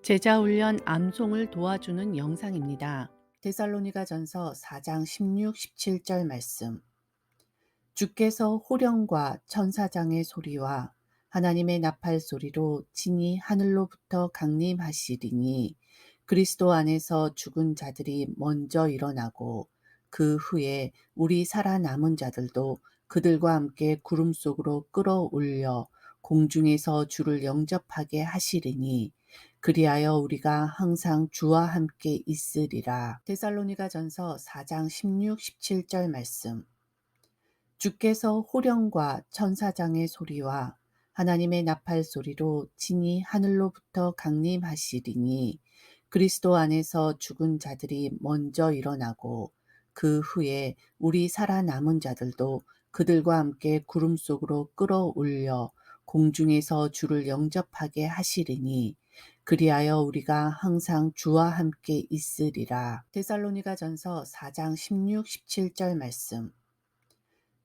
제자 훈련 암송을 도와주는 영상입니다. 데살로니가전서 4장 16, 17절 말씀. 주께서 호령과 천사장의 소리와 하나님의 나팔 소리로 친히 하늘로부터 강림하시리니 그리스도 안에서 죽은 자들이 먼저 일어나고 그 후에 우리 살아남은 자들도 그들과 함께 구름 속으로 끌어올려 공중에서 주를 영접하게 하시리니 그리하여 우리가 항상 주와 함께 있으리라. 데살로니가전서 4장 16, 17절 말씀. 주께서 호령과 천사장의 소리와 하나님의 나팔 소리로 친히 하늘로부터 강림하시리니 그리스도 안에서 죽은 자들이 먼저 일어나고 그 후에 우리 살아남은 자들도 그들과 함께 구름 속으로 끌어올려 공중에서 주를 영접하게 하시리니 그리하여 우리가 항상 주와 함께 있으리라. 데살로니가전서 4장 16, 17절 말씀.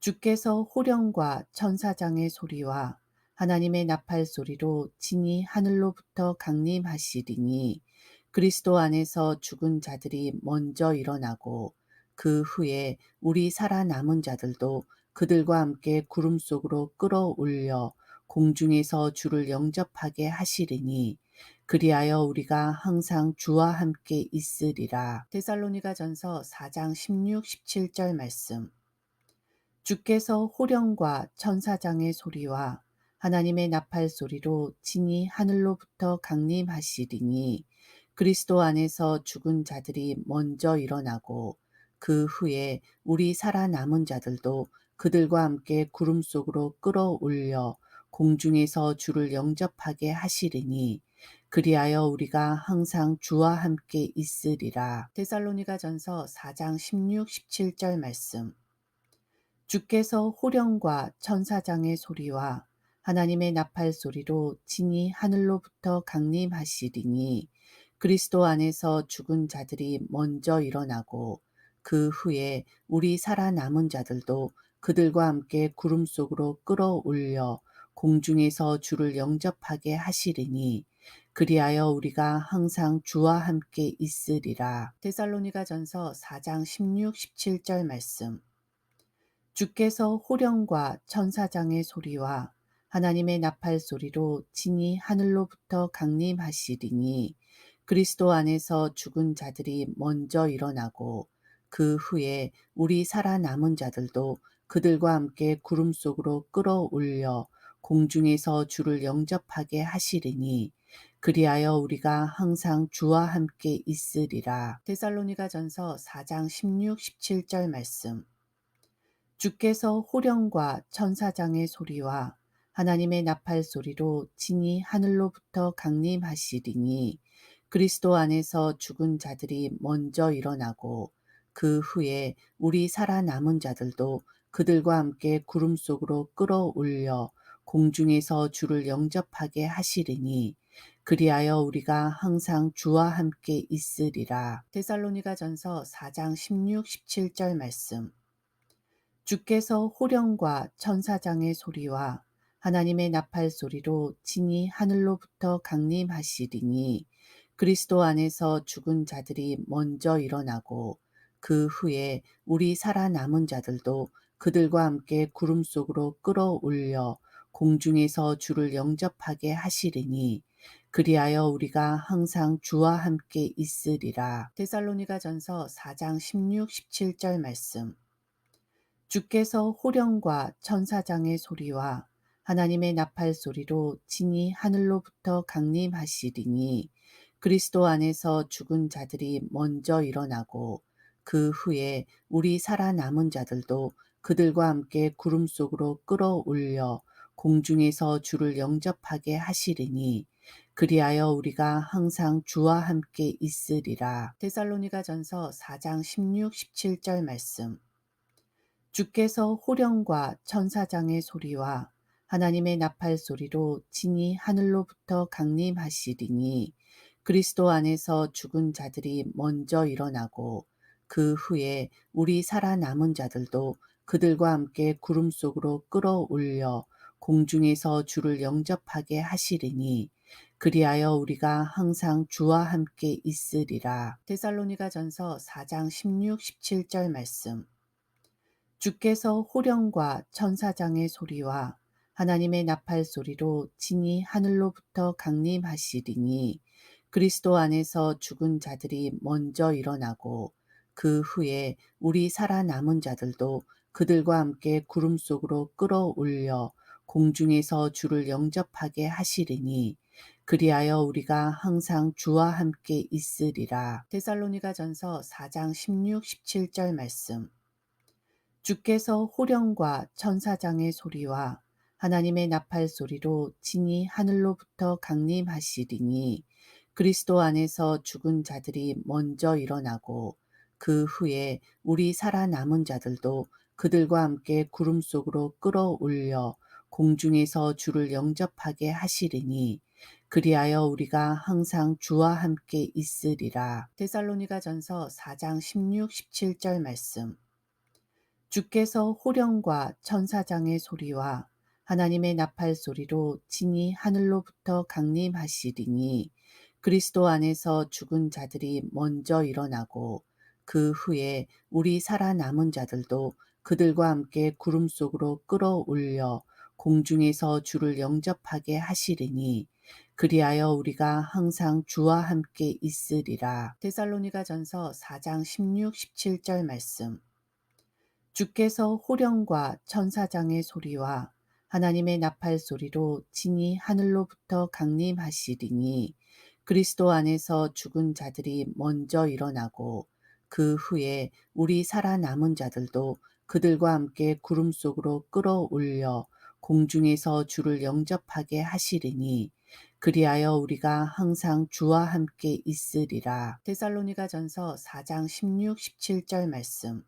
주께서 호령과 천사장의 소리와 하나님의 나팔 소리로 친히 하늘로부터 강림하시리니 그리스도 안에서 죽은 자들이 먼저 일어나고 그 후에 우리 살아남은 자들도 그들과 함께 구름 속으로 끌어올려 공중에서 주를 영접하게 하시리니 그리하여 우리가 항상 주와 함께 있으리라. 데살로니가전서 4장 16, 17절 말씀. 주께서 호령과 천사장의 소리와 하나님의 나팔 소리로 친히 하늘로부터 강림하시리니 그리스도 안에서 죽은 자들이 먼저 일어나고 그 후에 우리 살아남은 자들도 그들과 함께 구름 속으로 끌어올려 공중에서 주를 영접하게 하시리니 그리하여 우리가 항상 주와 함께 있으리라. 데살로니가전서 4장 16, 17절 말씀. 주께서 호령과 천사장의 소리와 하나님의 나팔 소리로 친히 하늘로부터 강림하시리니 그리스도 안에서 죽은 자들이 먼저 일어나고 그 후에 우리 살아남은 자들도 그들과 함께 구름 속으로 끌어올려 공중에서 주를 영접하게 하시리니 그리하여 우리가 항상 주와 함께 있으리라. 데살로니가전서 4장 16, 17절 말씀. 주께서 호령과 천사장의 소리와 하나님의 나팔 소리로 친히 하늘로부터 강림하시리니 그리스도 안에서 죽은 자들이 먼저 일어나고 그 후에 우리 살아남은 자들도 그들과 함께 구름 속으로 끌어올려 공중에서 주를 영접하게 하시리니 그리하여 우리가 항상 주와 함께 있으리라. 데살로니가전서 4장 16, 17절 말씀. 주께서 호령과 천사장의 소리와 하나님의 나팔 소리로 친히 하늘로부터 강림하시리니 그리스도 안에서 죽은 자들이 먼저 일어나고 그 후에 우리 살아남은 자들도 그들과 함께 구름 속으로 끌어올려 공중에서 주를 영접하게 하시리니 그리하여 우리가 항상 주와 함께 있으리라. 데살로니가전서 4장 16, 17절 말씀. 주께서 호령과 천사장의 소리와 하나님의 나팔 소리로 친히 하늘로부터 강림하시리니 그리스도 안에서 죽은 자들이 먼저 일어나고 그 후에 우리 살아남은 자들도 그들과 함께 구름 속으로 끌어올려 공중에서 주를 영접하게 하시리니 그리하여 우리가 항상 주와 함께 있으리라. 데살로니가전서 4장 16, 17절 말씀. 주께서 호령과 천사장의 소리와 하나님의 나팔 소리로 친히 하늘로부터 강림하시리니 그리스도 안에서 죽은 자들이 먼저 일어나고 그 후에 우리 살아남은 자들도 그들과 함께 구름 속으로 끌어올려 공중에서 주를 영접하게 하시리니 그리하여 우리가 항상 주와 함께 있으리라. 데살로니가전서 4장 16, 17절 말씀. 주께서 호령과 천사장의 소리와 하나님의 나팔 소리로 친히 하늘로부터 강림하시리니 그리스도 안에서 죽은 자들이 먼저 일어나고 그 후에 우리 살아남은 자들도 그들과 함께 구름 속으로 끌어올려 공중에서 주를 영접하게 하시리니 그리하여 우리가 항상 주와 함께 있으리라. 데살로니가전서 4장 16, 17절 말씀. 주께서 호령과 천사장의 소리와 하나님의 나팔 소리로 진이 하늘로부터 강림하시리니 그리스도 안에서 죽은 자들이 먼저 일어나고 그 후에 우리 살아남은 자들도 그들과 함께 구름 속으로 끌어올려 공중에서 주를 영접하게 하시리니 그리하여 우리가 항상 주와 함께 있으리라. 데살로니가전서 4장 16, 17절 말씀. 주께서 호령과 천사장의 소리와 하나님의 나팔 소리로 진이 하늘로부터 강림하시리니 그리스도 안에서 죽은 자들이 먼저 일어나고 그 후에 우리 살아남은 자들도 그들과 함께 구름 속으로 끌어올려 공중에서 주를 영접하게 하시리니 그리하여 우리가 항상 주와 함께 있으리라. 데살로니가전서 4장 16, 17절 말씀. 주께서 호령과 천사장의 소리와 하나님의 나팔 소리로 진이 하늘로부터 강림하시리니 그리스도 안에서 죽은 자들이 먼저 일어나고 그 후에 우리 살아남은 자들도 그들과 함께 구름 속으로 끌어올려 공중에서 주를 영접하게 하시리니 그리하여 우리가 항상 주와 함께 있으리라. 데살로니가전서 4장 16, 17절 말씀. 주께서 호령과 천사장의 소리와 하나님의 나팔 소리로 진이 하늘로부터 강림하시리니 그리스도 안에서 죽은 자들이 먼저 일어나고 그 후에 우리 살아남은 자들도 그들과 함께 구름 속으로 끌어올려 공중에서 주를 영접하게 하시리니 그리하여 우리가 항상 주와 함께 있으리라. 데살로니가전서 4장 16, 17절 말씀.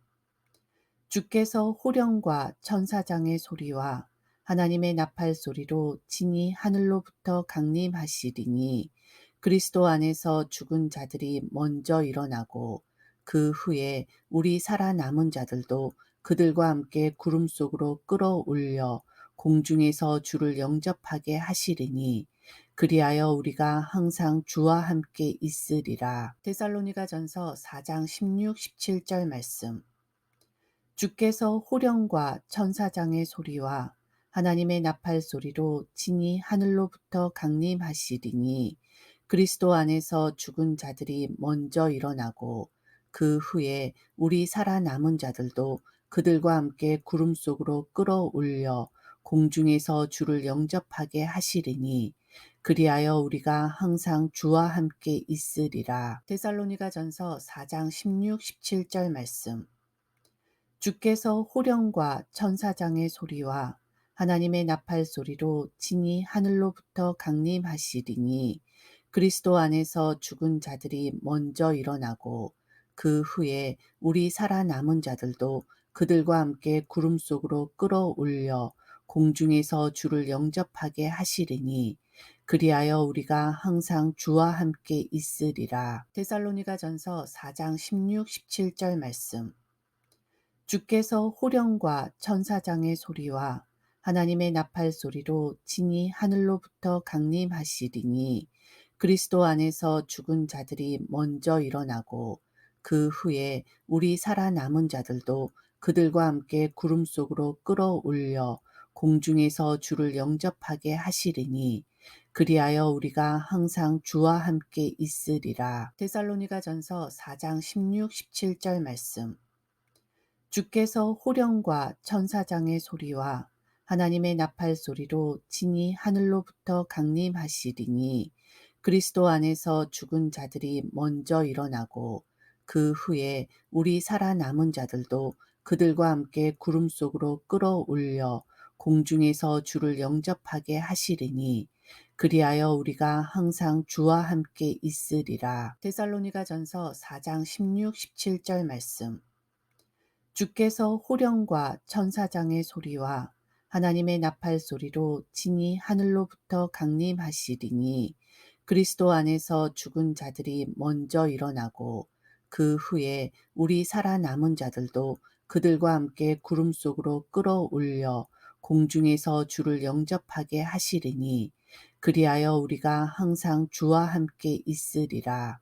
주께서 호령과 천사장의 소리와 하나님의 나팔 소리로 진이 하늘로부터 강림하시리니 그리스도 안에서 죽은 자들이 먼저 일어나고 그 후에 우리 살아남은 자들도 그들과 함께 구름 속으로 끌어올려 공중에서 주를 영접하게 하시리니 그리하여 우리가 항상 주와 함께 있으리라. 데살로니가전서 4장 16, 17절 말씀. 주께서 호령과 천사장의 소리와 하나님의 나팔 소리로 진이 하늘로부터 강림하시리니 그리스도 안에서 죽은 자들이 먼저 일어나고 그 후에 우리 살아남은 자들도 그들과 함께 구름 속으로 끌어올려 공중에서 주를 영접하게 하시리니 그리하여 우리가 항상 주와 함께 있으리라. 데살로니가전서 4장 16, 17절 말씀. 주께서 호령과 천사장의 소리와 하나님의 나팔 소리로 진이 하늘로부터 강림하시리니 그리스도 안에서 죽은 자들이 먼저 일어나고 그 후에 우리 살아남은 자들도 그들과 함께 구름 속으로 끌어올려 공중에서 주를 영접하게 하시리니 그리하여 우리가 항상 주와 함께 있으리라. 데살로니가전서 4장 16, 17절 말씀. 주께서 호령과 천사장의 소리와 하나님의 나팔 소리로 진이 하늘로부터 강림하시리니 그리스도 안에서 죽은 자들이 먼저 일어나고 그 후에 우리 살아남은 자들도 그들과 함께 구름 속으로 끌어올려 공중에서 주를 영접하게 하시리니 그리하여 우리가 항상 주와 함께 있으리라. 데살로니가전서 4장 16, 17절 말씀. 주께서 호령과 천사장의 소리와 하나님의 나팔 소리로 진이 하늘로부터 강림하시리니 그리스도 안에서 죽은 자들이 먼저 일어나고 그 후에 우리 살아남은 자들도 그들과 함께 구름 속으로 끌어올려 공중에서 주를 영접하게 하시리니 그리하여 우리가 항상 주와 함께 있으리라. 데살로니가전서 4장 16, 17절 말씀. 주께서 호령과 천사장의 소리와 하나님의 나팔 소리로 진이 하늘로부터 강림하시리니 그리스도 안에서 죽은 자들이 먼저 일어나고 그 후에 우리 살아남은 자들도 그들과 함께 구름 속으로 끌어올려 공중에서 주를 영접하게 하시리니 그리하여 우리가 항상 주와 함께 있으리라.